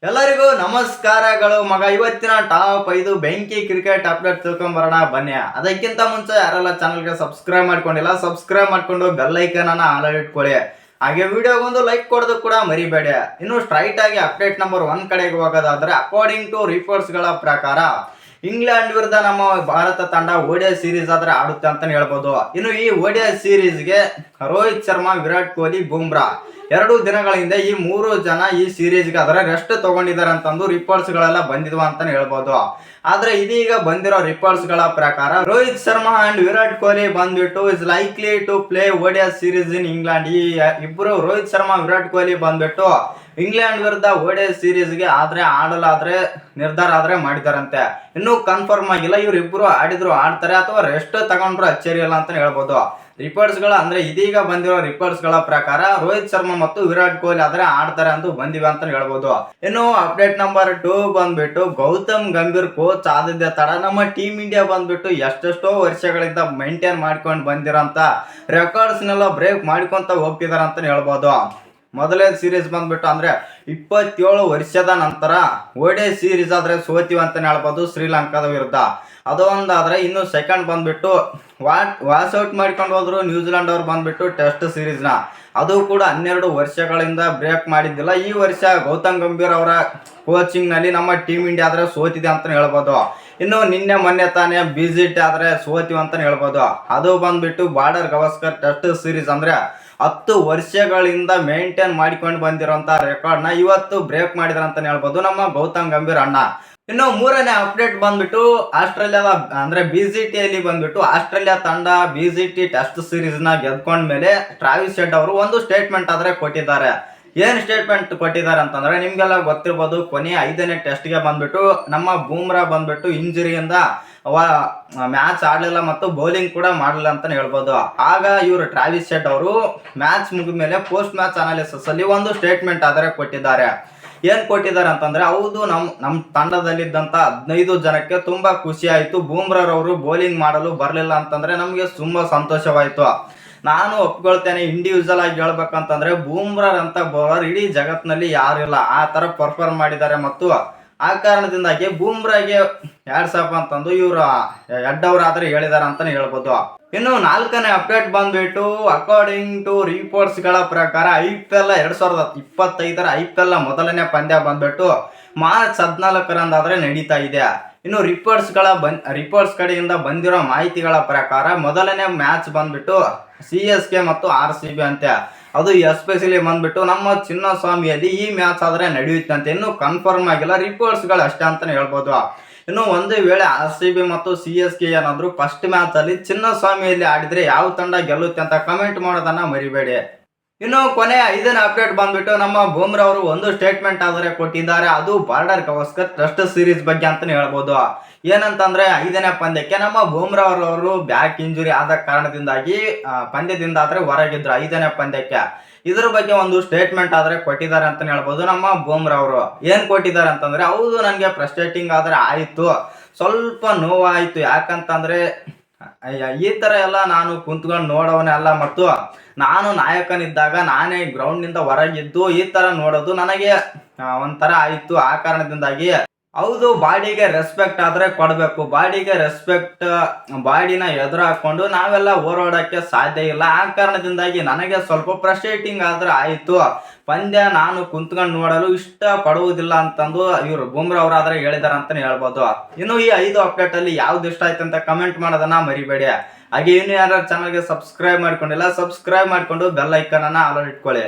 ಎಲ್ಲರಿಗೂ ನಮಸ್ಕಾರಗಳು ಮಗ. ಇವತ್ತಿನ ಟಾಪ್ 5 ಬೆಂಕಿ ಕ್ರಿಕೆಟ್ ಅಪ್ಡೇಟ್ ತಿಳ್ಕೊಂಬರೋಣ ಬನ್ನಿ. ಅದಕ್ಕಿಂತ ಮುಂಚೆ ಯಾರೆಲ್ಲ ಚಾನಲ್ಗೆ ಸಬ್ಸ್ಕ್ರೈಬ್ ಮಾಡ್ಕೊಂಡಿಲ್ಲ ಸಬ್ಸ್ಕ್ರೈಬ್ ಮಾಡ್ಕೊಂಡು ಬೆಲ್ ಐಕನ್ ಅನ್ನ ಆಲ್ ಇಟ್ಕೊಳ್ಳಿ. ಹಾಗೆ ವಿಡಿಯೋಗೊಂದು ಲೈಕ್ ಕೊಡೋದು ಕೂಡ ಮರಿಬೇಡಿ. ಇನ್ನು ಸ್ಟ್ರೈಟ್ ಆಗಿ ಅಪ್ಡೇಟ್ ನಂಬರ್ 1 ಕಡೆಗೆ ಹೋಗೋದಾದ್ರೆ, ಅಕಾರ್ಡಿಂಗ್ ಟು ರಿಪೋರ್ಟ್ಸ್ ಗಳ ಪ್ರಕಾರ ಇಂಗ್ಲೆಂಡ್ ವಿರುದ್ಧ ನಮ್ಮ ಭಾರತ ತಂಡ ODI ಸೀರೀಸ್ ಆದ್ರೆ ಆಡುತ್ತೆ ಅಂತಾನೆ ಹೇಳ್ಬೋದು. ಇನ್ನು ಈ ODI ಸೀರೀಸ್ಗೆ ರೋಹಿತ್ ಶರ್ಮಾ, ವಿರಾಟ್ ಕೊಹ್ಲಿ, ಬುಮ್ರಾ 2 ದಿನಗಳ ಹಿಂದೆ ಈ 3 ಜನ ಈ ಸೀರೀಸ್ಗೆ ಅದರ ರೆಸ್ಟ್ ತಗೊಂಡಿದ್ದಾರೆ ಅಂತಂದು ರಿಪೋರ್ಟ್ಸ್ ಗಳೆಲ್ಲ ಬಂದಿದ್ವು ಅಂತಾನೆ ಹೇಳ್ಬೋದು. ಆದ್ರೆ ಇದೀಗ ಬಂದಿರೋ ರಿಪೋರ್ಟ್ಸ್ ಗಳ ಪ್ರಕಾರ ರೋಹಿತ್ ಶರ್ಮಾ ಅಂಡ್ ವಿರಾಟ್ ಕೊಹ್ಲಿ ಬಂದ್ಬಿಟ್ಟು is likely to play ODI series in England. ಈ ಇಬ್ರು ರೋಹಿತ್ ಶರ್ಮಾ, ವಿರಾಟ್ ಕೊಹ್ಲಿ ಬಂದ್ಬಿಟ್ಟು ಇಂಗ್ಲೆಂಡ್ ವಿರುದ್ಧ ODI ಸೀರೀಸ್ಗೆ ಆಡಲಾದ್ರೆ ನಿರ್ಧಾರ ಆದ್ರೆ ಮಾಡಿದಾರಂತೆ. ಇನ್ನೂ ಕನ್ಫರ್ಮ್ ಆಗಿಲ್ಲ ಇವ್ರಿಬ್ರು ಆಡ್ತಾರೆ ಅಥವಾ ರೆಸ್ಟ್ ತಗೊಂಡ್ರು ಅಚ್ಚರಿ ಇಲ್ಲ ಅಂತ ಹೇಳ್ಬೋದು. ರಿಪೋರ್ಟ್ಸ್ ಗಳ ಅಂದ್ರೆ ಇದೀಗ ಬಂದಿರೋ ರಿಪೋರ್ಟ್ಸ್ ಗಳ ಪ್ರಕಾರ ರೋಹಿತ್ ಶರ್ಮಾ ಮತ್ತು ವಿರಾಟ್ ಕೊಹ್ಲಿ ಆದ್ರೆ ಆಡ್ತಾರೆ ಅಂತ ಬಂದಿವೆ ಅಂತ ಹೇಳ್ಬೋದು. ಇನ್ನು ಅಪ್ಡೇಟ್ ನಂಬರ್ 2 ಬಂದ್ಬಿಟ್ಟು ಗೌತಮ್ ಗಂಭೀರ್ ಕೋಚ್ ಆದಿದ್ದೆ ತಡ ನಮ್ಮ ಟೀಮ್ ಇಂಡಿಯಾ ಬಂದ್ಬಿಟ್ಟು ಎಷ್ಟೆಷ್ಟೋ ವರ್ಷಗಳಿಂದ ಮೇಂಟೈನ್ ಮಾಡ್ಕೊಂಡು ಬಂದಿರೋಂತ ರೆಕಾರ್ಡ್ಸ್ ನೆಲ್ಲ ಬ್ರೇಕ್ ಮಾಡ್ಕೊಂತ ಹೋಗ್ತಿದಾರ ಅಂತ ಹೇಳ್ಬೋದು. ಮೊದಲೇ ಸೀರೀಸ್ ಬಂದ್ಬಿಟ್ಟು ಅಂದ್ರೆ 27 ವರ್ಷದ ನಂತರ ODI ಸೀರೀಸ್ ಆದ್ರೆ ಸೋತಿವಿ ಅಂತಾನೆ ಹೇಳ್ಬೋದು ಶ್ರೀಲಂಕಾದ ವಿರುದ್ಧ. ಅದು ಒಂದಾದ್ರೆ ಇನ್ನು ಸೆಕೆಂಡ್ ಬಂದ್ಬಿಟ್ಟು ವಾಶ್ ಔಟ್ ಮಾಡ್ಕೊಂಡು ಹೋದ್ರು ನ್ಯೂಜಿಲೆಂಡ್ ಅವ್ರು ಬಂದ್ಬಿಟ್ಟು ಟೆಸ್ಟ್ ಸೀರೀಸ್ ನ. ಅದು ಕೂಡ 12 ವರ್ಷಗಳಿಂದ ಬ್ರೇಕ್ ಮಾಡಿದ್ದಿಲ್ಲ. ಈ ವರ್ಷ ಗೌತಮ್ ಗಂಭೀರ್ ಅವರ ಕೋಚಿಂಗ್ ನಲ್ಲಿ ನಮ್ಮ ಟೀಮ್ ಇಂಡಿಯಾ ಆದ್ರೆ ಸೋತಿದೆ ಅಂತಾನೆ ಹೇಳ್ಬೋದು. ಇನ್ನು ನಿನ್ನೆ ಮೊನ್ನೆ ತಾನೇ BGT ಆದ್ರೆ ಸೋತಿವಿ ಅಂತಾನೆ ಹೇಳ್ಬೋದು. ಅದು ಬಂದ್ಬಿಟ್ಟು ಬಾರ್ಡರ್ ಗವಾಸ್ಕರ್ ಟೆಸ್ಟ್ ಸೀರೀಸ್ ಅಂದ್ರೆ 10 ವರ್ಷಗಳಿಂದ ಮೇಂಟೈನ್ ಮಾಡಿಕೊಂಡು ಬಂದಿರೋಂತ ರೆಕಾರ್ಡ್ ನ ಇವತ್ತು ಬ್ರೇಕ್ ಮಾಡಿದ್ರ ಅಂತಾನೆ ಹೇಳ್ಬೋದು ನಮ್ಮ ಗೌತಮ್ ಗಂಭೀರ್ ಅಣ್ಣ. ಇನ್ನು 3ನೇ ಅಪ್ಡೇಟ್ ಬಂದ್ಬಿಟ್ಟು ಆಸ್ಟ್ರೇಲಿಯಾದ ಅಂದ್ರೆ BGT ಅಲ್ಲಿ ಬಂದ್ಬಿಟ್ಟು ಆಸ್ಟ್ರೇಲಿಯಾ ತಂಡ BGT ಟೆಸ್ಟ್ ಸೀರೀಸ್ ನ ಗೆದ್ಕೊಂಡ್ಮೇಲೆ ಟ್ರಾವಿಸ್ ಹೆಡ್ ಅವರು ಒಂದು ಸ್ಟೇಟ್ಮೆಂಟ್ ಆದ್ರೆ ಕೊಟ್ಟಿದ್ದಾರೆ. ಏನ್ ಸ್ಟೇಟ್ಮೆಂಟ್ ಕೊಟ್ಟಿದ್ದಾರೆ ಅಂತಂದ್ರೆ ನಿಮ್ಗೆಲ್ಲ ಗೊತ್ತಿರ್ಬೋದು, ಕೊನೆ 5ನೇ ಟೆಸ್ಟ್ ಗೆ ಬಂದ್ಬಿಟ್ಟು ನಮ್ಮ ಬೂಮ್ರಾ ಬಂದ್ಬಿಟ್ಟು ಇಂಜುರಿಯಿಂದ ಮ್ಯಾಚ್ ಆಡಲಿಲ್ಲ ಮತ್ತು ಬೌಲಿಂಗ್ ಕೂಡ ಮಾಡಲಿಲ್ಲ ಅಂತಾನೆ ಹೇಳ್ಬೋದು. ಆಗ ಇವರು ಟ್ರಾವಿಸ್ ಹೆಡ್ ಅವರು ಮ್ಯಾಚ್ ಮುಗಿದ ಮೇಲೆ ಪೋಸ್ಟ್ ಮ್ಯಾಚ್ ಅನಾಲಿಸಿಸ್ ಅಲ್ಲಿ ಒಂದು ಸ್ಟೇಟ್ಮೆಂಟ್ ಆದರೆ ಕೊಟ್ಟಿದ್ದಾರೆ. ಏನ್ ಕೊಟ್ಟಿದ್ದಾರೆ ಅಂತಂದ್ರೆ, ಹೌದು ನಮ್ಮ ತಂಡದಲ್ಲಿದ್ದಂತ 15 ಜನಕ್ಕೆ ತುಂಬಾ ಖುಷಿ ಆಯ್ತು, ಬೂಮ್ರಾರವರು ಬೌಲಿಂಗ್ ಮಾಡಲು ಬರಲಿಲ್ಲ ಅಂತಂದ್ರೆ ನಮ್ಗೆ ತುಂಬಾ ಸಂತೋಷವಾಯ್ತು. ನಾನು ಒಪ್ಕೊಳ್ತೇನೆ, ಇಂಡಿವಿಜುವಲ್ ಆಗಿ ಹೇಳ್ಬೇಕಂತಂದ್ರೆ ಬೂಮ್ರಾರ್ ಅಂತ ಬೌಲರ್ ಇಡೀ ಜಗತ್ತಿನಲ್ಲಿ ಯಾರಿಲ್ಲ, ಆ ತರ ಪರ್ಫಾರ್ಮ್ ಮಾಡಿದ್ದಾರೆ. ಮತ್ತು ಆ ಕಾರಣದಿಂದಾಗಿ ಬೂಮ್ರಾಗೆ ಯಾಡ್ಸಪ್ಪ ಅಂತಂದು ಇವರು ಹೆಡ್ ಅವರಾದ್ರೆ ಹೇಳಿದಾರೆ ಅಂತಾನೆ ಹೇಳ್ಬೋದು. ಇನ್ನು 4ನೇ ಅಪ್ಡೇಟ್ ಬಂದ್ಬಿಟ್ಟು ಅಕಾರ್ಡಿಂಗ್ ಟು ರಿಪೋರ್ಟ್ಸ್ ಗಳ ಪ್ರಕಾರ IPL 2025 IPL ಮೊದಲನೇ ಪಂದ್ಯ ಬಂದ್ಬಿಟ್ಟು ಮಾರ್ಚ್ 14 ನಡೀತಾ ಇದೆ. ಇನ್ನು ರಿಪೋರ್ಟ್ಸ್ ಕಡೆಯಿಂದ ಬಂದಿರೋ ಮಾಹಿತಿಗಳ ಪ್ರಕಾರ ಮೊದಲನೇ ಮ್ಯಾಚ್ ಬಂದ್ಬಿಟ್ಟು CSK ಮತ್ತು RCB ಅಂತೆ. ಅದು ಎಸ್ಪೆಷಲಿ ಬಂದ್ಬಿಟ್ಟು ನಮ್ಮ ಚಿನ್ನಸ್ವಾಮಿಯಲ್ಲಿ ಈ ಮ್ಯಾಚ್ ಆದ್ರೆ ನಡೆಯುತ್ತಂತೆ. ಇನ್ನು ಕನ್ಫರ್ಮ್ ಆಗಿಲ್ಲ, ರಿಪೋರ್ಟ್ಸ್ ಗಳು ಅಷ್ಟೇ ಅಂತಾನೆ ಹೇಳ್ಬೋದು. ಇನ್ನು ಒಂದು ವೇಳೆ RCB ಮತ್ತು CSK ಏನಾದ್ರು ಫಸ್ಟ್ ಮ್ಯಾಚ್ ಅಲ್ಲಿ ಚಿನ್ನಸ್ವಾಮಿಯಲ್ಲಿ ಆಡಿದ್ರೆ ಯಾವ ತಂಡ ಗೆಲ್ಲುತ್ತೆ ಅಂತ ಕಮೆಂಟ್ ಮಾಡೋದನ್ನ ಮರಿಬೇಡಿ. ಇನ್ನು ಕೊನೆ 5ನೇ ಅಪ್ಡೇಟ್ ಬಂದ್ಬಿಟ್ಟು ನಮ್ಮ ಬೂಮ್ರಾ ಅವರು ಒಂದು ಸ್ಟೇಟ್ಮೆಂಟ್ ಆದರೆ ಕೊಟ್ಟಿದ್ದಾರೆ. ಅದು ಬಾರ್ಡರ್ ಗವಾಸ್ಕರ್ ಟೆಸ್ಟ್ ಸೀರೀಸ್ ಬಗ್ಗೆ ಅಂತಾನೆ ಹೇಳ್ಬೋದು. ಏನಂತಂದ್ರೆ 5ನೇ ಪಂದ್ಯಕ್ಕೆ ನಮ್ಮ ಬೂಮ್ರಾ ಅವರು ಬ್ಯಾಕ್ ಇಂಜುರಿ ಆದ ಕಾರಣದಿಂದಾಗಿ ಪಂದ್ಯದಿಂದ ಆದ್ರೆ ಹೊರಗಿದ್ರು 5ನೇ ಪಂದ್ಯಕ್ಕೆ. ಇದ್ರ ಬಗ್ಗೆ ಒಂದು ಸ್ಟೇಟ್ಮೆಂಟ್ ಆದ್ರೆ ಕೊಟ್ಟಿದ್ದಾರೆ ಅಂತಾನೆ ಹೇಳ್ಬೋದು ನಮ್ಮ ಬೂಮ್ರಾ ಅವರು. ಏನ್ ಕೊಟ್ಟಿದ್ದಾರೆ ಅಂತಂದ್ರೆ, ಹೌದು ನನಗೆ ಫ್ರಸ್ಟ್ರೇಟಿಂಗ್ ಆದ್ರೆ ಆಯ್ತು, ಸ್ವಲ್ಪ ನೋವಾಯ್ತು. ಯಾಕಂತಂದ್ರೆ ಈ ತರ ಎಲ್ಲ ನಾನು ಕುಂತ್ಕೊಂಡು ನೋಡೋವನೇ ಅಲ್ಲ, ಮತ್ತು ನಾನು ನಾಯಕನಿದ್ದಾಗ ನಾನೇ ಗ್ರೌಂಡ್ ನಿಂದ ಹೊರಗಿದ್ದು ಈ ತರ ನೋಡೋದು ನನಗೆ ಒಂಥರ ಆಯ್ತು. ಆ ಕಾರಣದಿಂದಾಗಿ ಹೌದು, ಬಾಡಿಗೆ ರೆಸ್ಪೆಕ್ಟ್ ಆದ್ರೆ ಕೊಡಬೇಕು. ಬಾಡಿಗೆ ರೆಸ್ಪೆಕ್ಟ್, ಬಾಡಿನ ಎದುರು ಹಾಕೊಂಡು ನಾವೆಲ್ಲ ಹೋರಾಡಕ್ಕೆ ಸಾಧ್ಯ ಇಲ್ಲ. ಆ ಕಾರಣದಿಂದಾಗಿ ನನಗೆ ಸ್ವಲ್ಪ ಫ್ರಸ್ಟ್ರೇಟಿಂಗ್ ಆದ್ರೆ ಆಯ್ತು. ಪಂದ್ಯ ನಾನು ಕುಂತ್ಕೊಂಡು ನೋಡಲು ಇಷ್ಟ ಪಡುವುದಿಲ್ಲ ಅಂತಂದು ಇವರು ಬೂಮ್ರಾ ಅವರಾದ್ರೆ ಹೇಳಿದಾರೆ ಅಂತಾನೆ ಹೇಳ್ಬೋದು. ಇನ್ನು ಈ 5 ಅಪ್ಡೇಟ್ ಅಲ್ಲಿ ಯಾವ್ದು ಇಷ್ಟ ಆಯ್ತು ಅಂತ ಕಮೆಂಟ್ ಮಾಡೋದನ್ನ ಮರಿಬೇಡಿ. ಹಾಗೆ ಇನ್ನು ಯಾರು ಚಾನಲ್ಗೆ ಸಬ್ಸ್ಕ್ರೈಬ್ ಮಾಡ್ಕೊಂಡಿಲ್ಲ ಸಬ್ಸ್ಕ್ರೈಬ್ ಮಾಡ್ಕೊಂಡು ಬೆಲ್ ಐಕನ್ ಅನ್ನ ಆಲ್ ಇಟ್ಕೊಳ್ಳಿ.